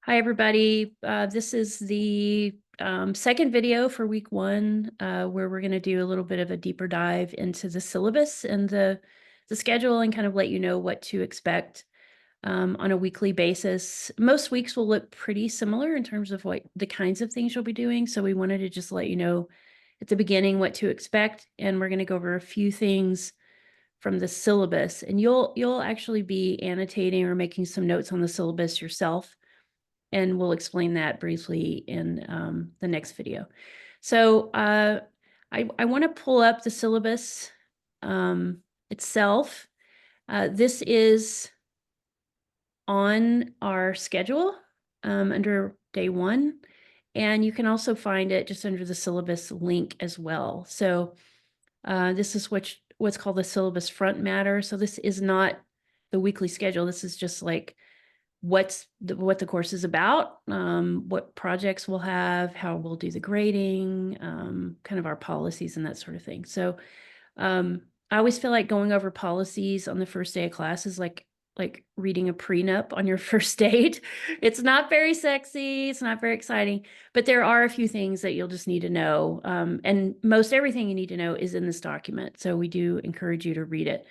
Hi, everybody. This is the second video for week one, where we're going to do a little bit of a deeper dive into the syllabus and the schedule and kind of let you know what to expect on a weekly basis. Most weeks will look pretty similar in terms of what the kinds of things you'll be doing. So we wanted to just let you know at the beginning what to expect. And we're going to go over a few things from the syllabus. And you'll actually be annotating or making some notes on the syllabus yourself. And we'll explain that briefly in the next video. So I want to pull up the syllabus itself. This is on our schedule under day one, and you can also find it just under the syllabus link as well. So this is what's called the syllabus front matter. So this is not the weekly schedule. This is just like what the course is about, what projects we'll have, how we'll do the grading, kind of our policies and that sort of thing. So I always feel like going over policies on the first day of class is like reading a prenup on your first date. It's not very sexy, it's not very exciting, but there are a few things that you'll just need to know. And most everything you need to know is in this document. So we do encourage you to read it.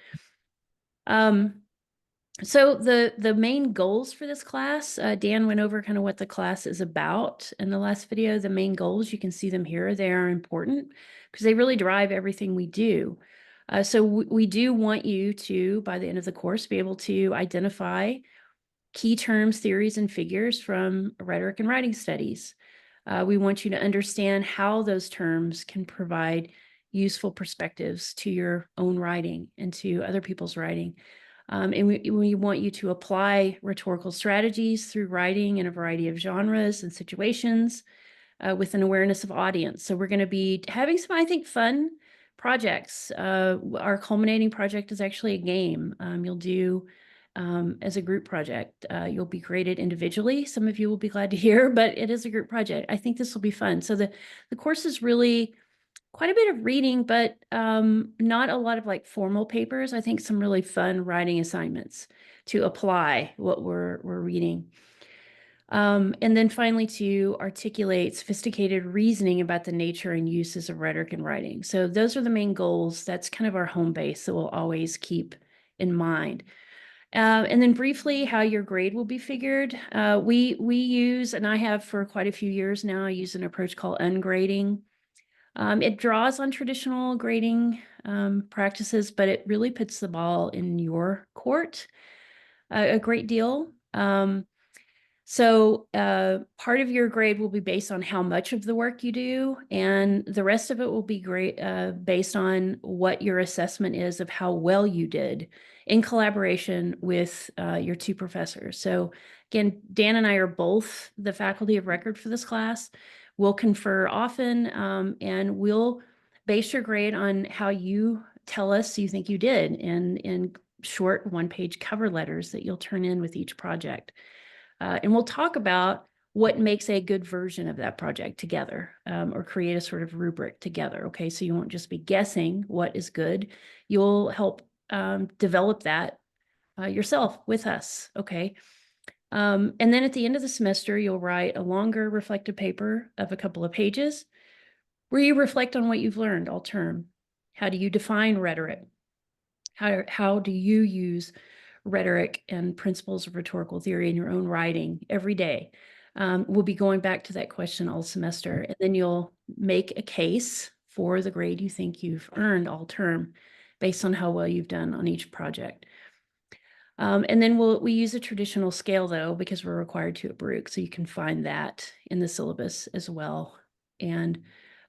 So the main goals for this class, Dan went over kind of what the class is about in the last video. The main goals, you can see them here. They are important because they really drive everything we do. So we do want you to, by the end of the course, be able to identify key terms, theories, and figures from rhetoric and writing studies. We want you to understand how those terms can provide useful perspectives to your own writing and to other people's writing. And we want you to apply rhetorical strategies through writing in a variety of genres and situations with an awareness of audience. So we're going to be having some, I think, fun projects. Our culminating project is actually a game you'll do as a group project. You'll be graded individually. Some of you will be glad to hear, but it is a group project. I think this will be fun. So the course is really quite a bit of reading, but not a lot of like formal papers. I think some really fun writing assignments to apply what we're reading. And then finally to articulate sophisticated reasoning about the nature and uses of rhetoric and writing. So those are the main goals. That's kind of our home base that we'll always keep in mind. And then briefly, how your grade will be figured. We use, and I have for quite a few years now, I use an approach called ungrading. It draws on traditional grading practices, but it really puts the ball in your court a great deal. So part of your grade will be based on how much of the work you do, and the rest of it will be based on what your assessment is of how well you did in collaboration with your two professors. So again, Dan and I are both the faculty of record for this class. We'll confer often, and we'll base your grade on how you tell us you think you did in short one-page cover letters that you'll turn in with each project. And we'll talk about what makes a good version of that project together, or create a sort of rubric together. Okay, so you won't just be guessing what is good. You'll help develop that yourself with us. Okay. And then at the end of the semester, you'll write a longer reflective paper of a couple of pages where you reflect on what you've learned all term. How do you define rhetoric? How do you use rhetoric and principles of rhetorical theory in your own writing every day? We'll be going back to that question all semester, and then you'll make a case for the grade you think you've earned all term based on how well you've done on each project. And then we use a traditional scale, though, because we're required to at Baruch, so you can find that in the syllabus as well. And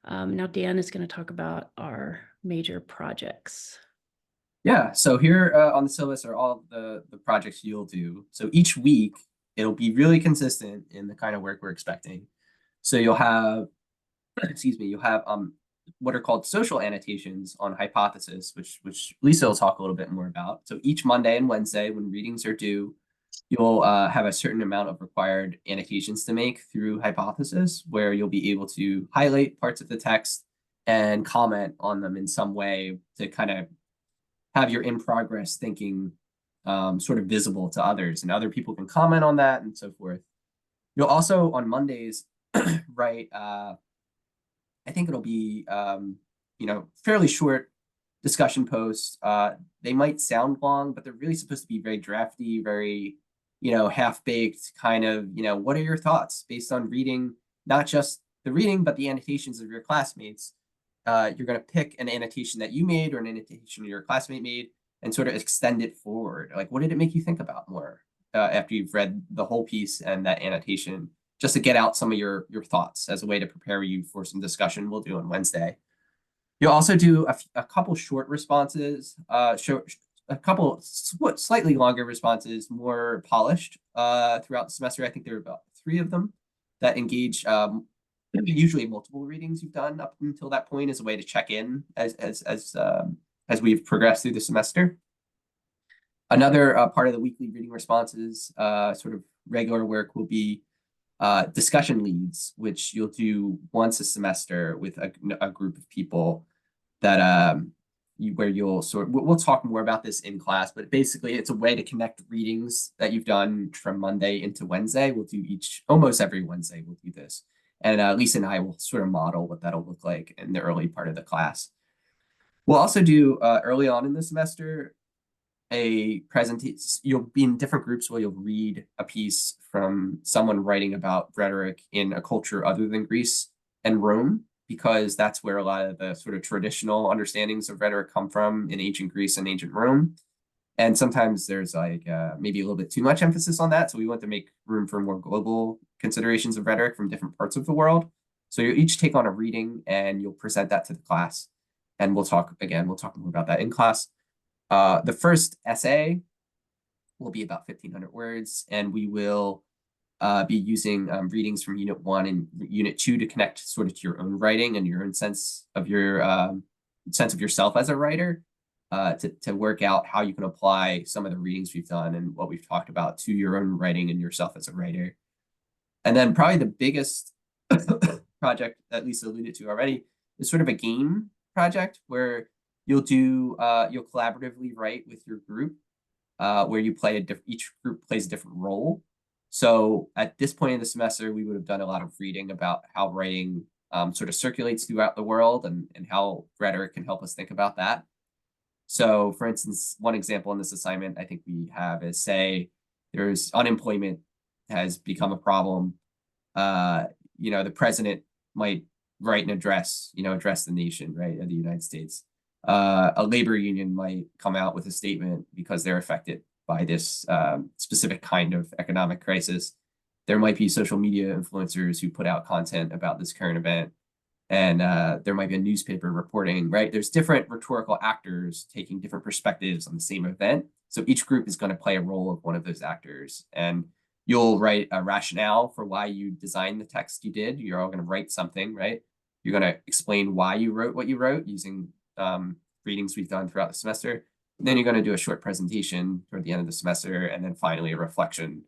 now Dan is going to talk about our major projects. Yeah, so here on the syllabus are all the projects you'll do. So each week, it'll be really consistent in the kind of work we're expecting. So you'll have, excuse me, you'll have what are called social annotations on hypothesis, which Lisa will talk a little bit more about. So each Monday and Wednesday, when readings are due, you'll have a certain amount of required annotations to make through hypothesis, where you'll be able to highlight parts of the text and comment on them in some way to kind of have your in progress thinking sort of visible to others, and other people can comment on that and so forth. You'll also on Mondays write I think it'll be fairly short discussion posts. They might sound long, but they're really supposed to be very drafty, very half-baked kind of, what are your thoughts based on reading, not just the reading, but the annotations of your classmates. You're going to pick an annotation that you made or an annotation your classmate made and sort of extend it forward. Like, what did it make you think about more after you've read the whole piece and that annotation, just to get out some of your thoughts as a way to prepare you for some discussion we'll do on Wednesday. You'll also do a couple short responses, a couple slightly longer responses, more polished throughout the semester. I think there are about 3 of them that engage usually multiple readings you've done up until that point as a way to check in as we've progressed through the semester. Another part of the weekly reading responses, sort of regular work, will be discussion leads, which you'll do once a semester with a group of people that where you'll we'll talk more about this in class, but basically it's a way to connect readings that you've done from Monday into Wednesday. We'll do almost every Wednesday we'll do this. And Lisa and I will sort of model what that'll look like in the early part of the class. We'll also do early on in the semester a presentation. You'll be in different groups where you'll read a piece from someone writing about rhetoric in a culture other than Greece and Rome, because that's where a lot of the sort of traditional understandings of rhetoric come from in ancient Greece and ancient Rome. And sometimes there's like maybe a little bit too much emphasis on that. So we want to make room for more global considerations of rhetoric from different parts of the world. So you each take on a reading and you'll present that to the class. And we'll talk more about that in class. The first essay will be about 1,500 words, and we will be using readings from Unit 1 and Unit 2 to connect sort of to your own writing and your own sense of yourself as a writer, to work out how you can apply some of the readings we've done and what we've talked about to your own writing and yourself as a writer. And then probably the biggest project that Lisa alluded to already is sort of a game project where you'll collaboratively write with your group, where you play each group plays a different role. So at this point in the semester, we would have done a lot of reading about how writing sort of circulates throughout the world and how rhetoric can help us think about that. So for instance, one example in this assignment I think we have is, say there's unemployment has become a problem. The president might write an address, address the nation, right, of the United States. A labor union might come out with a statement because they're affected by this specific kind of economic crisis. There might be social media influencers who put out content about this current event, and there might be a newspaper reporting, right? There's different rhetorical actors taking different perspectives on the same event. So each group is going to play a role of one of those actors, and you'll write a rationale for why you designed the text you did. You're all going to write something, right? You're going to explain why you wrote what you wrote using readings we've done throughout the semester. And then you're going to do a short presentation toward the end of the semester, and then finally a reflection.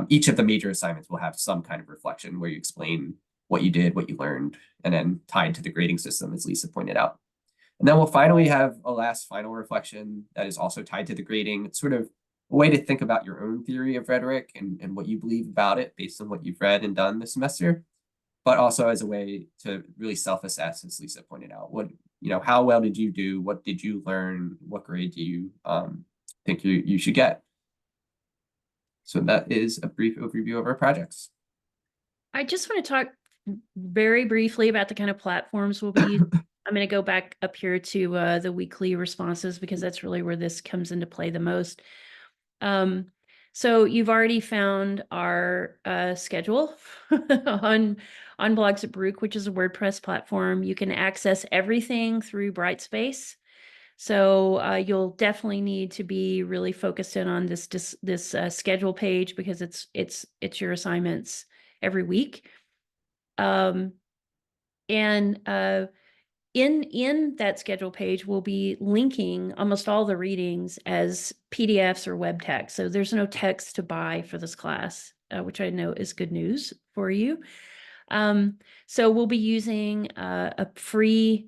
Each of the major assignments will have some kind of reflection where you explain what you did, what you learned, and then tied to the grading system, as Lisa pointed out. And then we'll finally have a last final reflection that is also tied to the grading. It's sort of a way to think about your own theory of rhetoric and what you believe about it based on what you've read and done this semester, but also as a way to really self-assess, as Lisa pointed out. How well did you do? What did you learn? What grade do you think you should get? So that is a brief overview of our projects. I just want to talk very briefly about the kind of platforms we'll be using. I'm going to go back up here to the weekly responses because that's really where this comes into play the most. So you've already found our schedule on Blogs at Baruch, which is a WordPress platform. You can access everything through Brightspace. So you'll definitely need to be really focused in on this schedule page because it's your assignments every week. And in that schedule page, we'll be linking almost all the readings as PDFs or web text. So there's no text to buy for this class, which I know is good news for you. So we'll be using a free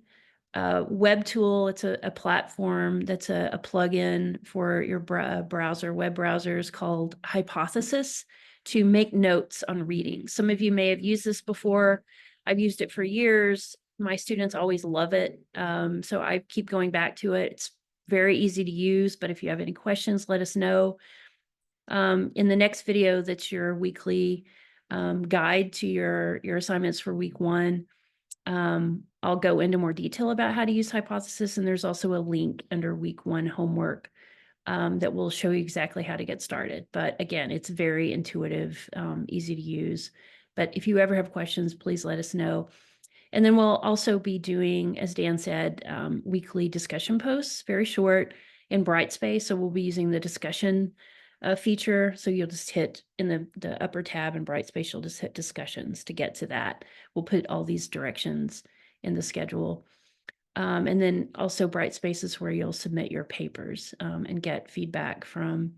web tool. It's a platform that's a plugin for your browser, web browsers, called Hypothesis. to make notes on reading. Some of you may have used this before. I've used it for years. My students always love it. So I keep going back to it. It's very easy to use, but if you have any questions, let us know. In the next video, that's your weekly guide to your assignments for week 1. I'll go into more detail about how to use hypothesis, and there's also a link under week 1 homework that will show you exactly how to get started. But again, it's very intuitive, easy to use. But if you ever have questions, please let us know. And then we'll also be doing, as Dan said, weekly discussion posts, very short, in Brightspace. So we'll be using the discussion feature. So you'll just hit in the upper tab in Brightspace, you'll just hit discussions to get to that. We'll put all these directions in the schedule. And then also Brightspace is where you'll submit your papers and get feedback from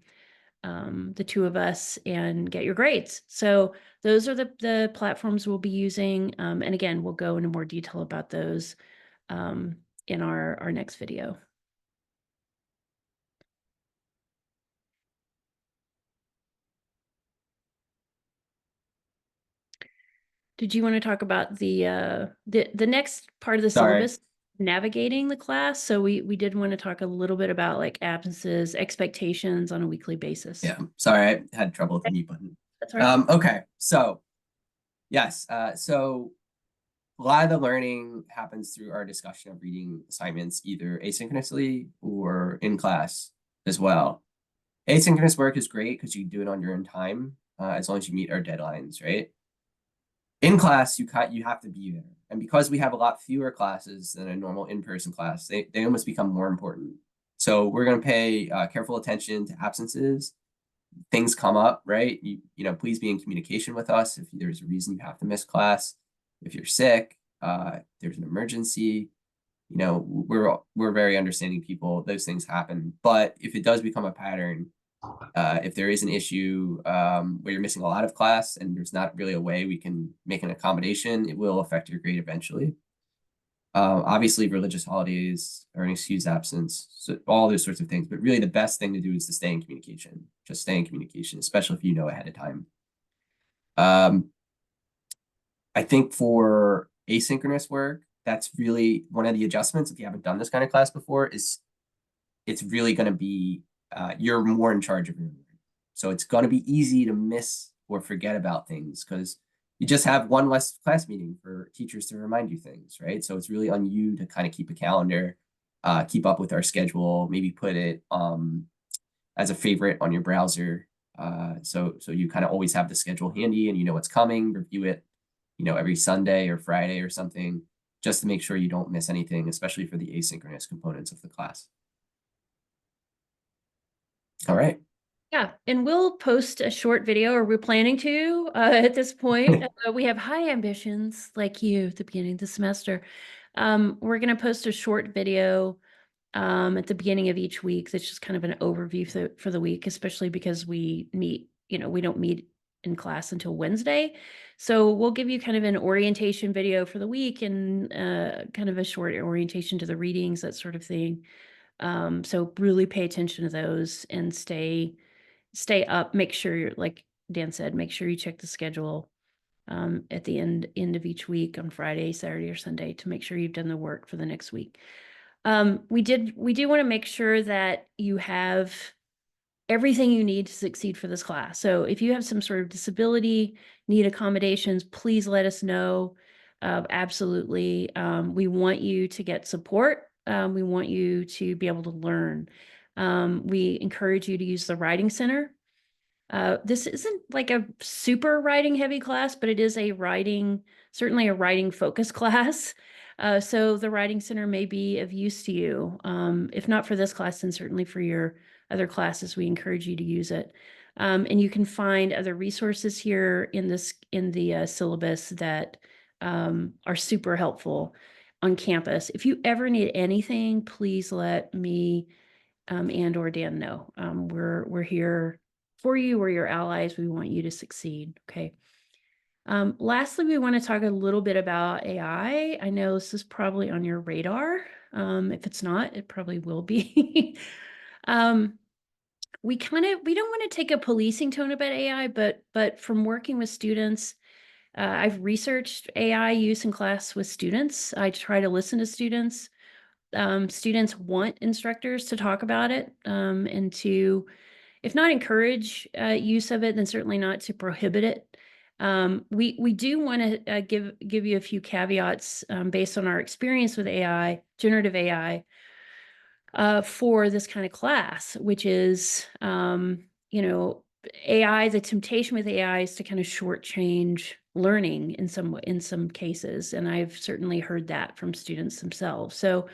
the 2 of us and get your grades. So those are the platforms we'll be using. And again, we'll go into more detail about those in our next video. Did you want to talk about the next part of the Sorry. syllabus, navigating the class? So we did want to talk a little bit about like absences, expectations on a weekly basis. Yeah, sorry, I had trouble with the mute button. That's all right. Okay, so yes, so a lot of the learning happens through our discussion of reading assignments, either asynchronously or in class as well. Asynchronous work is great because you can do it on your own time, as long as you meet our deadlines, right? In class, you have to be there. And because we have a lot fewer classes than a normal in-person class, they almost become more important. So we're going to pay careful attention to absences. Things come up, right? You know, please be in communication with us if there's a reason you have to miss class. If you're sick, there's an emergency, you know, we're very understanding people. Those things happen. But if it does become a pattern, if there is an issue where you're missing a lot of class and there's not really a way we can make an accommodation, it will affect your grade eventually. Obviously, religious holidays are an excused absence, so all those sorts of things. But really, the best thing to do is to stay in communication. Just stay in communication, especially if you know ahead of time. I think for asynchronous work, that's really one of the adjustments. If you haven't done this kind of class before, is it's really going to be you're more in charge of your learning. So it's going to be easy to miss or forget about things because you just have one less class meeting for teachers to remind you things, right? So it's really on you to kind of keep a calendar, keep up with our schedule, maybe put it as a favorite on your browser. So you kind of always have the schedule handy and you know what's coming, review it, you know, every Sunday or Friday or something, just to make sure you don't miss anything, especially for the asynchronous components of the class. All right. Yeah, and we'll post a short video, or we're planning to at this point. We have high ambitions like you at the beginning of the semester. We're going to post a short video at the beginning of each week that's just kind of an overview for the week, especially because we meet, you know, we don't meet in class until Wednesday. So we'll give you kind of an orientation video for the week and kind of a short orientation to the readings, that sort of thing. So really pay attention to those and stay up. Make sure you're, like Dan said, make sure you check the schedule at the end of each week on Friday, Saturday, or Sunday to make sure you've done the work for the next week. We do want to make sure that you have everything you need to succeed for this class. So if you have some sort of disability, need accommodations, please let us know. Absolutely. We want you to get support. We want you to be able to learn. We encourage you to use the Writing Center. This isn't like a super writing heavy class, but it is certainly a writing focus class. So the Writing Center may be of use to you. If not for this class, then certainly for your other classes, we encourage you to use it. And you can find other resources here in the syllabus that are super helpful on campus. If you ever need anything, please let me and or Dan know. We're here for you. We're your allies. We want you to succeed. Okay. Lastly, we want to talk a little bit about AI. I know this is probably on your radar. If it's not, it probably will be. We don't want to take a policing tone about AI, but from working with students, I've researched AI use in class with students. I try to listen to students. Students want instructors to talk about it, and to, if not encourage use of it, then certainly not to prohibit it. We do want to give you a few caveats based on our experience with AI, generative AI, for this kind of class, which is, you know, AI. The temptation with AI is to kind of shortchange learning in some cases, and I've certainly heard that from students themselves. So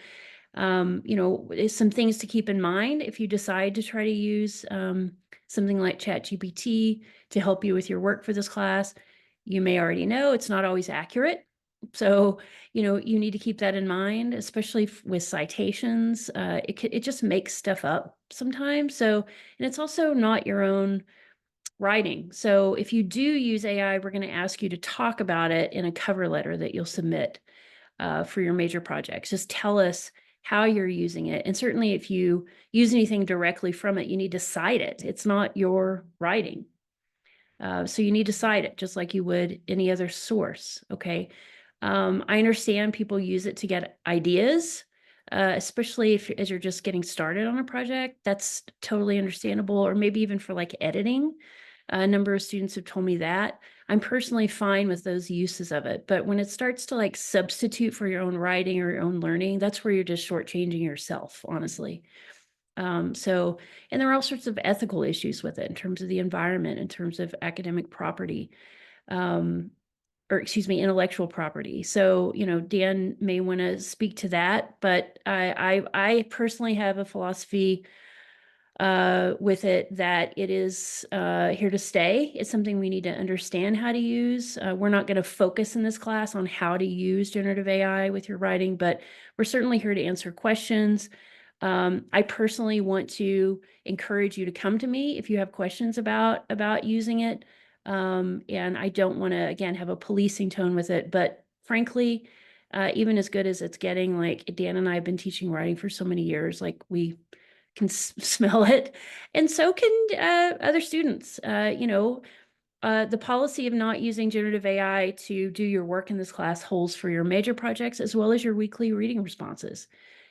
some things to keep in mind if you decide to try to use something like ChatGPT to help you with your work for this class. You may already know it's not always accurate. So, you need to keep that in mind, especially with citations. It just makes stuff up sometimes. So, and it's also not your own writing. So if you do use AI, we're going to ask you to talk about it in a cover letter that you'll submit for your major projects. Just tell us how you're using it. And certainly if you use anything directly from it, you need to cite it. It's not your writing. So you need to cite it just like you would any other source, okay? I understand people use it to get ideas, especially if as you're just getting started on a project. That's totally understandable, or maybe even for like editing. A number of students have told me that. I'm personally fine with those uses of it, but when it starts to like substitute for your own writing or your own learning, that's where you're just shortchanging yourself, honestly. And there are all sorts of ethical issues with it in terms of the environment, in terms of academic property, um, or excuse me, intellectual property. So, Dan may want to speak to that, but I personally have a philosophy with it that it is here to stay. It's something we need to understand how to use. We're not going to focus in this class on how to use generative AI with your writing, but we're certainly here to answer questions. I personally want to encourage you to come to me if you have questions about using it. And I don't want to, again, have a policing tone with it, but frankly, even as good as it's getting, like Dan and I have been teaching writing for so many years, like we can smell it, and so can other students. The policy of not using generative AI to do your work in this class holds for your major projects as well as your weekly reading responses.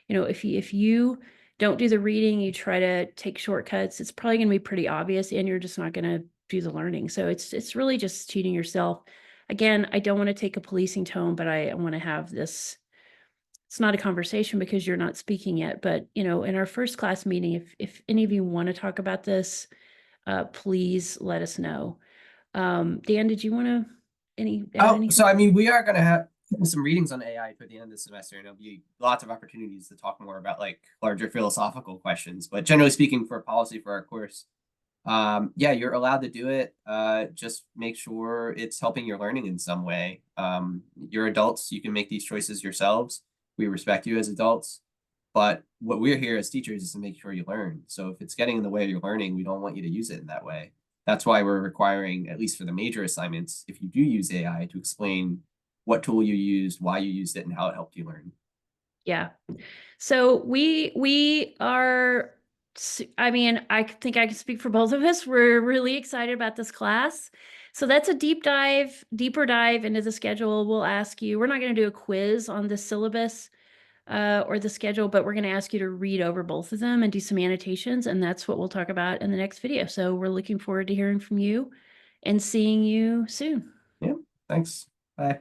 If you don't do the reading, you try to take shortcuts, it's probably going to be pretty obvious, and you're just not going to do the learning. So it's really just cheating yourself. Again, I don't want to take a policing tone, but I want to have this. It's not a conversation because you're not speaking yet, but in our first class meeting, if any of you want to talk about this, please let us know. Dan, did you want to add Oh, so anything? I mean, we are going to have some readings on AI for the end of the semester, and there'll be lots of opportunities to talk more about like larger philosophical questions. But generally speaking, for policy for our course, yeah, you're allowed to do it. Just make sure it's helping your learning in some way. You're adults, you can make these choices yourselves. We respect you as adults, but what we're here as teachers is to make sure you learn. So if it's getting in the way of your learning, we don't want you to use it in that way. That's why we're requiring, at least for the major assignments, if you do use AI, to explain what tool you used, why you used it, and how it helped you learn. Yeah. So we are, I mean, I think I can speak for both of us. We're really excited about this class. So that's a deeper dive into the schedule. We'll ask you, we're not going to do a quiz on the syllabus or the schedule, but we're going to ask you to read over both of them and do some annotations. And that's what we'll talk about in the next video. So we're looking forward to hearing from you and seeing you soon. Yeah, thanks. Bye.